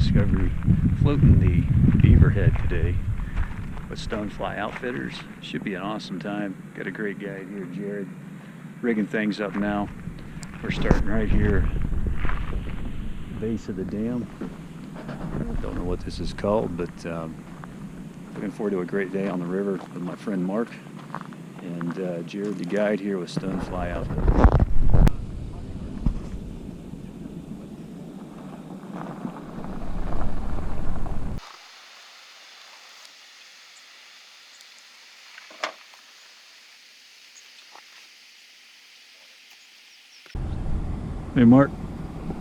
discovery. Floating the Beaverhead today with Stonefly Outfitters. Should be an awesome time. Got a great guide here, Jared. Rigging things up now. We're starting right here, base of the dam. Don't know what this is called, but looking forward to a great day on the river with my friend Mark and Jared, the guide here with Stonefly Outfitters. Hey Mark,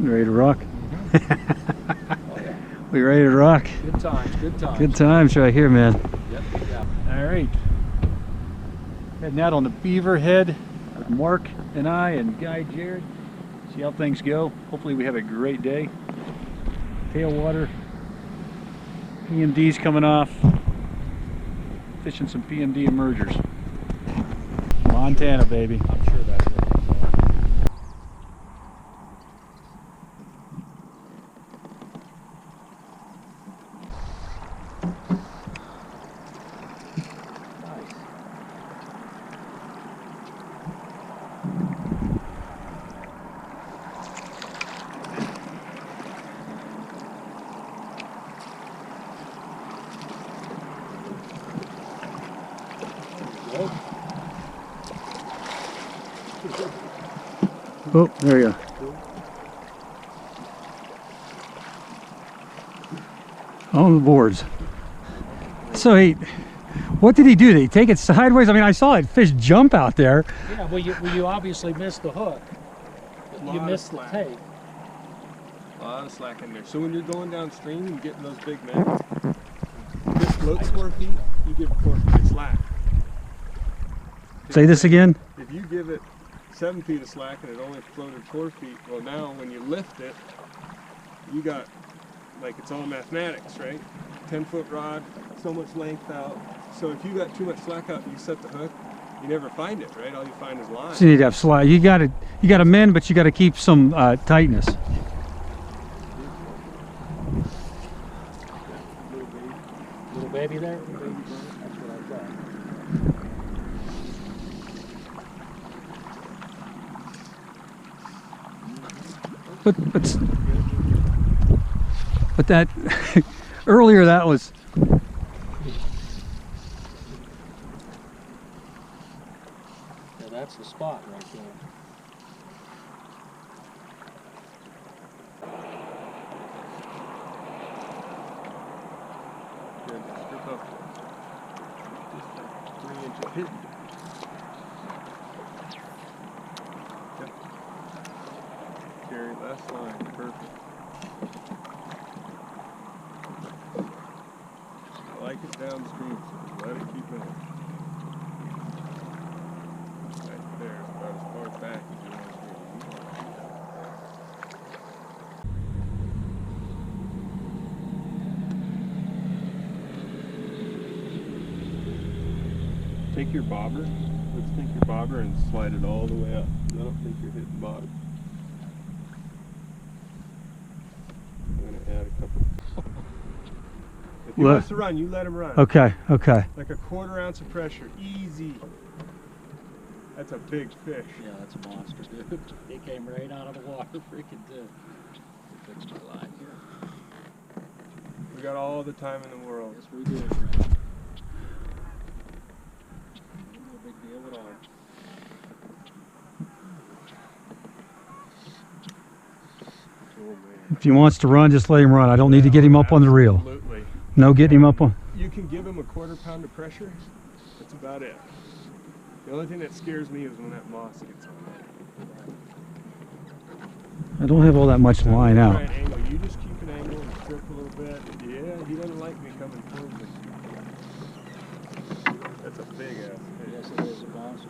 you ready to rock? We ready to rock? Good times, good times. Good times right here, man. Yep, yeah. All right. Heading out on the Beaverhead with Mark and I and guide Jared. See how things go. Hopefully we have a great day. Tailwater. PMD's coming off. Fishing some PMD emergers. Montana, baby. I'm sure that's what it's Oh, there you go. On the boards. So what did he do? Did he take it sideways? I mean, I saw that fish jump out there. Yeah, well, you obviously missed the hook. You missed the tape. A lot of slack in there. So when you're going downstream and getting those big men, if it floats 4 feet, you give it 4 feet of slack. Say this again. If you give it 7 feet of slack and it only floated 4 feet, well now when you lift it, you got, like, it's all mathematics, right? 10-foot rod, so much length out. So if you got too much slack out and you set the hook, you never find it, right? All you find is line. So you need to have slack. You got to mend, but you got to keep some tightness. Little baby there? That's what I thought. But that earlier that was Yeah, that's the spot right there. Yeah, just strip up just like 3 inches. Hit. Yep. Carry last line, perfect. I like it downstream, so let it keep in. Right there, about as far back as you want to be. Take your bobber, let's take your bobber and slide it all the way up. I don't think you're hitting bottom. I'm going to add a couple. If he wants to run, you let him run. okay. Okay. Like a 1/4 ounce of pressure, easy. That's a big fish. Yeah, that's a monster, dude. He came right out of the water, freaking did. Fix my line here. We got all the time in the world. Yes, we did, right? No big deal at all. If he wants to run, just let him run. I don't need to get him up on the reel. Absolutely. No getting him up on. You can give him a 1/4 pound of pressure. That's about it. The only thing that scares me is when that moss gets on there. I don't have all that much line out. Right angle. You just keep an angle and strip a little bit. Yeah, he doesn't like me coming towards me. That's a big ass fish. Yes, it is a monster.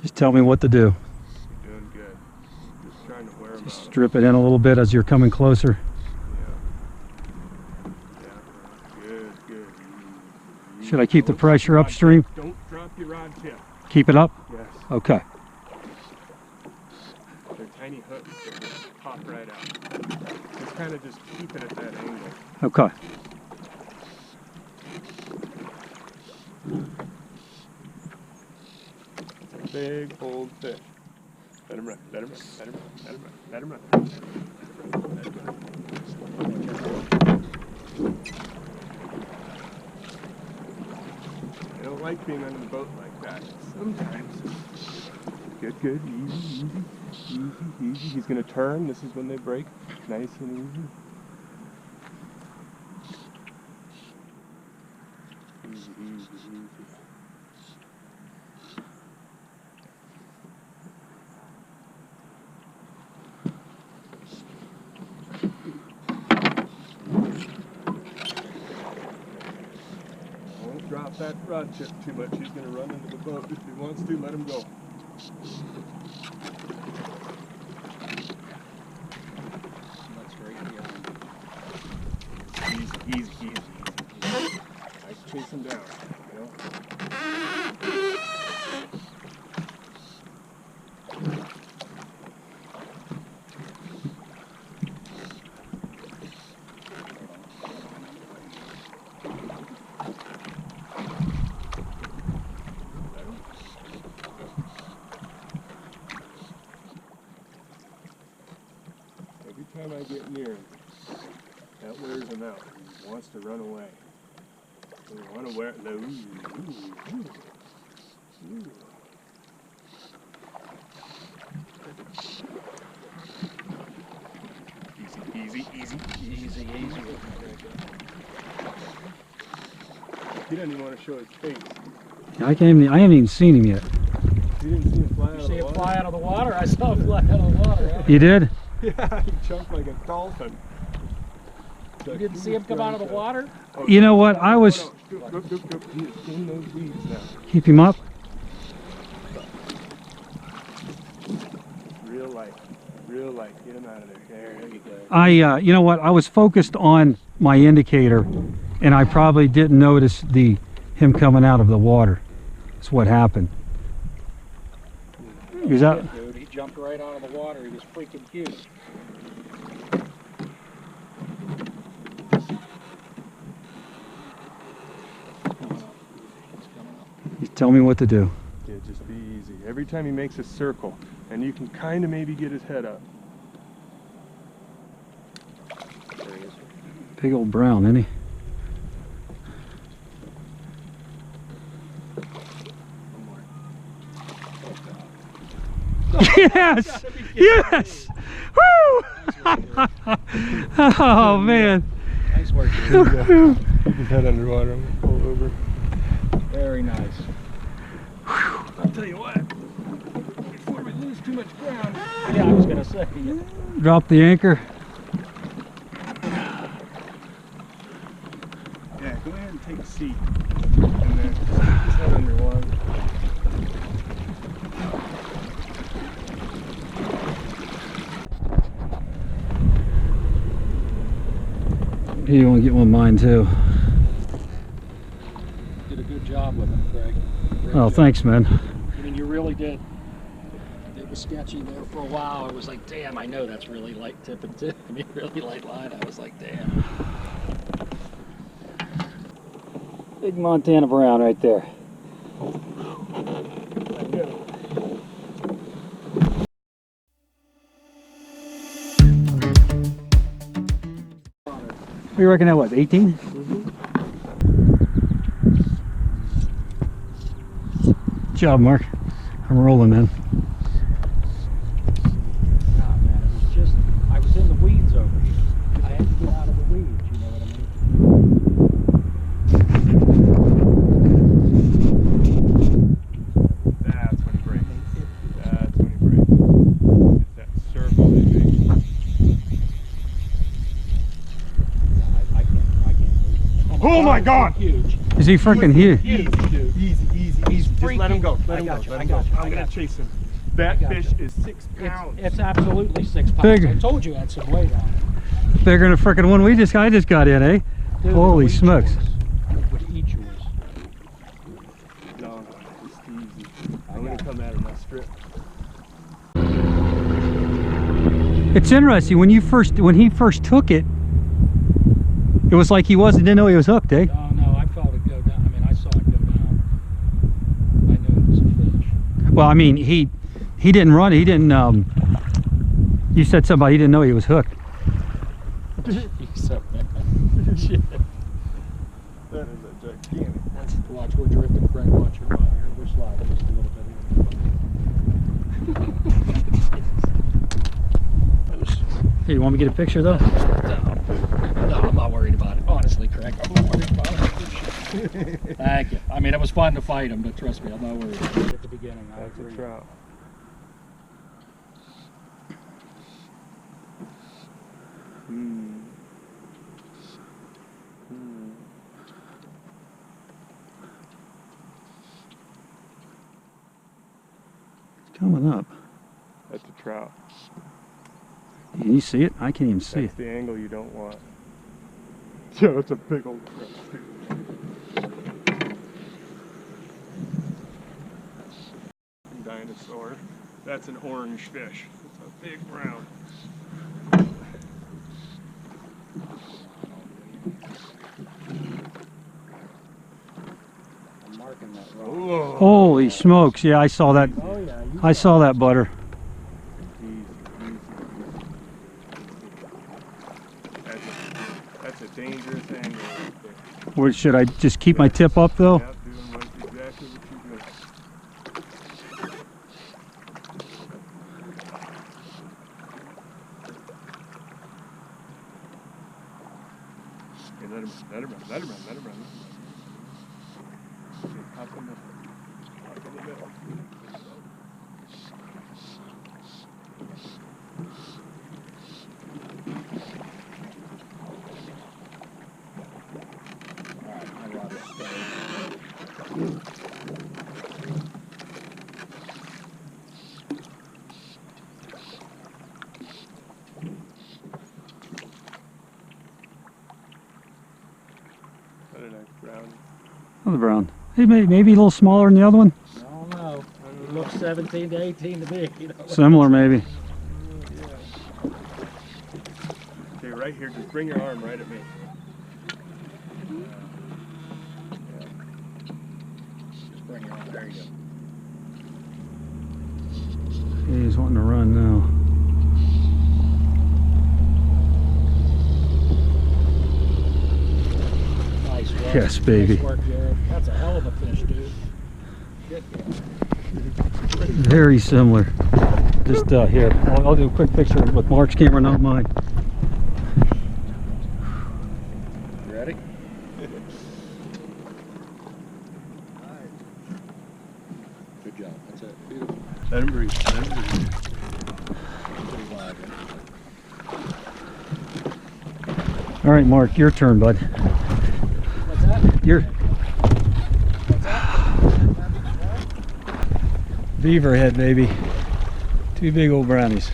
Just tell me what to do. You're doing good. Just trying to wear him Just out. strip it in a little bit as you're coming closer. Yeah. Good, good. Should I keep the pressure upstream? Don't drop your rod tip. Keep it up? Yes. Okay. They're tiny hooks that just pop right out. Just kind of just keep it at that angle. Okay. It's a big, bold fish. Let him run, let him run, let him run, let him run, let him run. I don't like being under the boat like that. Sometimes. Good, good, easy, easy, easy, easy. He's gonna turn. This is when they break. Nice and easy. Easy, easy, easy. Don't drop that rod tip too much. He's gonna run into the boat. If he wants to, let him go. That's right here. Easy, easy, easy, easy. Nice chase him down, you know? Every time I get near him, that wears him out. He wants to run away. We want to wear it. Ooh, ooh, ooh, ooh. Easy, easy, easy. Easy, easy. He doesn't even want to show his face. I haven't even seen him yet. You didn't see him fly out You of see the him water? fly out of the water? I saw him fly out of the water. You did? Yeah, he jumped like a dolphin. You didn't see him come out of the water? Oh, You know what? I was... Go, go, go, go. He is in those weeds now. Keep him up. Real light. Real light. Get him out of there. There you go. You know what? I was focused on my indicator, and I probably didn't notice him coming out of the water. That's what happened. Is that... Dude, he jumped right out of the water. He was freaking huge. You tell me what to do. Yeah, just be easy. Every time he makes a circle, and you can kind of maybe get his head up. There he is. Big old brown, isn't he? Yes! Yes! Woo! Oh man! Nice work, There dude. you go. Keep his head underwater. I'm gonna pull over. Very nice. I'll tell you what. Before we lose too much ground. Yeah, I was going to say. Drop the anchor. Yeah, go ahead and take a seat. And then keep his head underwater. Here, you want to get one of mine too. Did a good job with him, Craig. Great Oh, job. thanks, man. I mean, you really did. It was sketchy there for a while. I was like, damn, I know that's really light tippet too. I mean, really light line. I was like, damn. Big Montana brown right there. What do you reckon that was? 18? Good job, Mark. I'm rolling, man. Nah, man, it was just, I was in the weeds over here. I had to get out of the weeds, you know what I mean? That's when he breaks. That's when he breaks. It's that circle they make. I can't move. Oh my God! Huge. Is he freaking huge? Easy, dude. Easy, easy, easy. Just let him go. Let him go. got you, Let I him go. got you, I'm I gonna got you. chase him. That got fish you. is 6 pounds. It's absolutely 6 pounds. Big. I told you it had some weight on it. Bigger than the freaking one I just got in, eh? Dude, Holy it'll eat smokes. yours. It would eat yours. No, just easy. I'm gonna come out of my strip. It's interesting when he first took it. It was like he didn't know he was hooked, eh? No, I felt it go down. I mean, I saw it go down. I knew it was a fish. Well, I mean, he didn't run. He didn't. You said something about he didn't know he was hooked. He's up, man. Shit. That is a gigantic. Watch, we're drifting, Craig. Watch your rod here. We're sliding just a little bit. Hey, you want me to get a picture though? No, I'm not worried about it. Honestly, Craig, I'm not worried about it. Thank you. I mean, it was fun to fight him, but trust me, I'm not worried about it at the beginning. That's a trout. Coming up. That's a trout. Can you see it? I can't even see That's the angle you don't want. Yeah, that's a big old trout. Dinosaur. That's an orange fish. It's a big brown. I'm marking that rod. Whoa. Holy smokes! Yeah, I saw that. Oh, yeah. I saw that, butter. That's a dangerous angle right there. Or should I just keep my tip up though? Yeah, doing exactly what you're doing. Okay, let him run. Okay, hop in the middle. Alright, my rod is staying. What a nice brown. Another brown. Hey, maybe a little smaller than the other one. I don't know. It looks 17 to 18 to me. You know? Similar, maybe. Yeah. Okay, right here, just bring your arm right at me. Just bring it on. There you go. He's wanting to run now. Nice work. Yes, baby. Nice work, Jared. That's a hell of a fish, dude. Good girl. Very similar. Just here, I'll do a quick picture with Mark's camera, not mine. You ready? Good job. That's it. Beautiful. Let him breathe. Pretty wide, right? All right, Mark, your turn, bud. What's that? Your What's that? Beaverhead, baby. Two big old brownies.